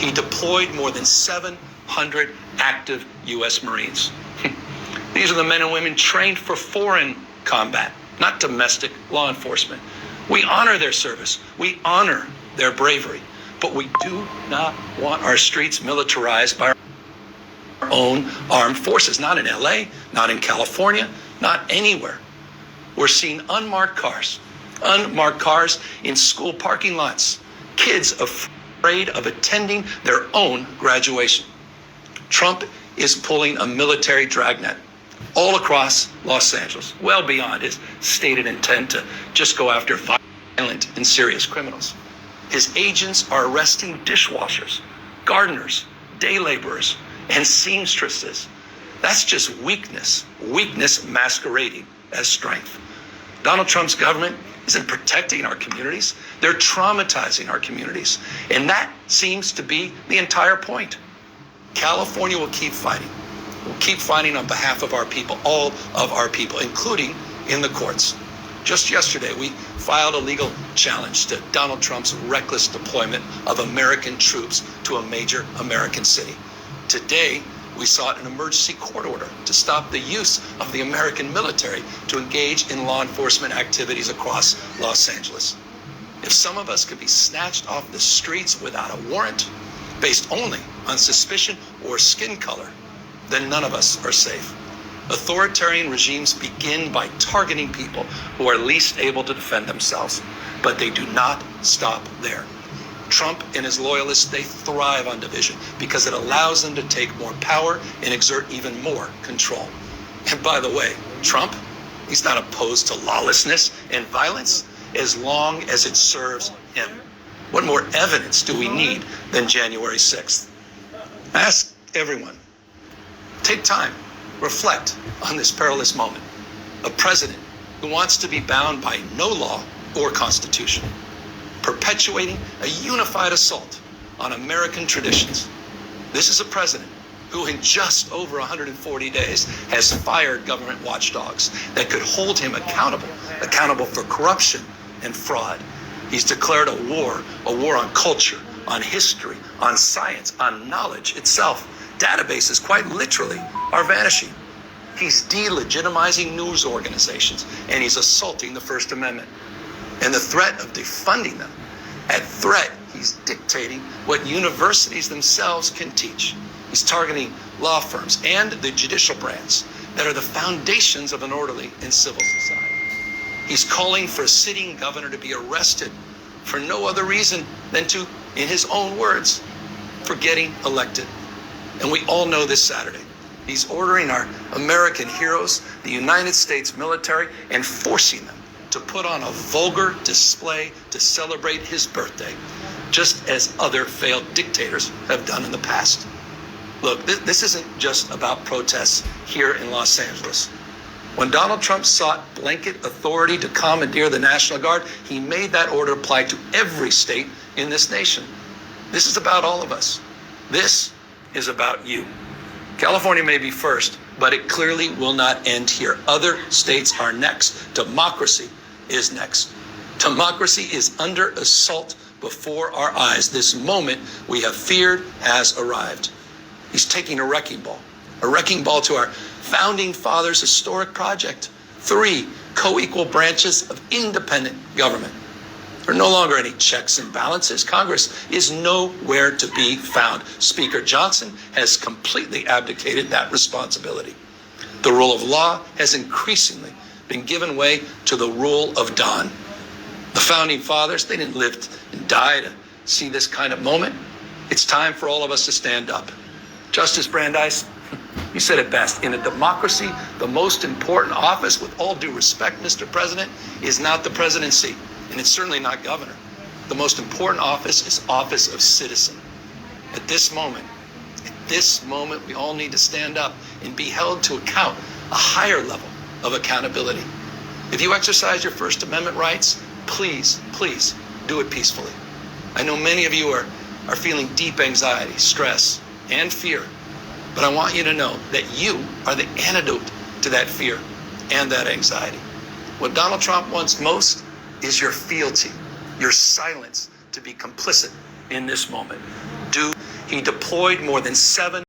he deployed more than 700 active U.S. Marines. These are the men and women trained for foreign combat, not domestic law enforcement. We honor their service. We honor their bravery. But we do not want our streets militarized by our own armed forces. Not in LA, not in California, not anywhere. We're seeing unmarked cars in school parking lots, kids afraid of attending their own graduation. Trump is pulling a military dragnet all across Los Angeles, well beyond his stated intent to just go after violent and serious criminals. His agents are arresting dishwashers, gardeners, day laborers, and seamstresses. That's just weakness masquerading as strength. Donald Trump's government isn't protecting our communities. They're traumatizing our communities. And that seems to be the entire point. California will keep fighting. We'll keep fighting on behalf of our people, all of our people, including in the courts. Just yesterday, we filed a legal challenge to Donald Trump's reckless deployment of American troops to a major American city. Today, we sought an emergency court order to stop the use of the American military to engage in law enforcement activities across Los Angeles. If some of us could be snatched off the streets without a warrant, based only on suspicion or skin color, then none of us are safe. Authoritarian regimes begin by targeting people who are least able to defend themselves, but they do not stop there. Trump and his loyalists, they thrive on division because it allows them to take more power and exert even more control. And by the way, Trump, he's not opposed to lawlessness and violence as long as it serves him. What more evidence do we need than January 6th? Ask everyone. Take time. Reflect on this perilous moment. A president who wants to be bound by no law or constitution, perpetuating a unified assault on American traditions. This is a president who in just over 140 days has fired government watchdogs that could hold him accountable for corruption and fraud. He's declared a war on culture, on history, on science, on knowledge itself. Databases, quite literally, are vanishing. He's delegitimizing news organizations, and he's assaulting the First Amendment. And the threat of defunding them, at threat, he's dictating what universities themselves can teach. He's targeting law firms and the judicial branch that are the foundations of an orderly and civil society. He's calling for a sitting governor to be arrested for no other reason than to, in his own words, for getting elected. And we all know this Saturday, he's ordering our American heroes, the United States military, and forcing them to put on a vulgar display to celebrate his birthday, just as other failed dictators have done in the past. Look, this isn't just about protests here in Los Angeles. When Donald Trump sought blanket authority to commandeer the National Guard, he made that order apply to every state in this nation. This is about all of us. This is about you. California may be first, but it clearly will not end here. Other states are next. Democracy is next. Democracy is under assault before our eyes. This moment we have feared has arrived. He's taking a wrecking ball to our founding fathers' historic project. 3 co-equal branches of independent government. There are no longer any checks and balances. Congress is nowhere to be found. Speaker Johnson has completely abdicated that responsibility. The rule of law has increasingly been given way to the rule of Don. The founding fathers, they didn't live and die to see this kind of moment. It's time for all of us to stand up. Justice Brandeis, you said it best. In a democracy, the most important office, with all due respect, Mr. President, is not the presidency. And it's certainly not governor. The most important office is office of citizen. At this moment, we all need to stand up and be held to account, a higher level of accountability. If you exercise your First Amendment rights, please do it peacefully. I know many of you are feeling deep anxiety, stress, and fear, but I want you to know that you are the antidote to that fear and that anxiety. What Donald Trump wants most is your fealty, your silence to be complicit in this moment. Do he deployed more than 7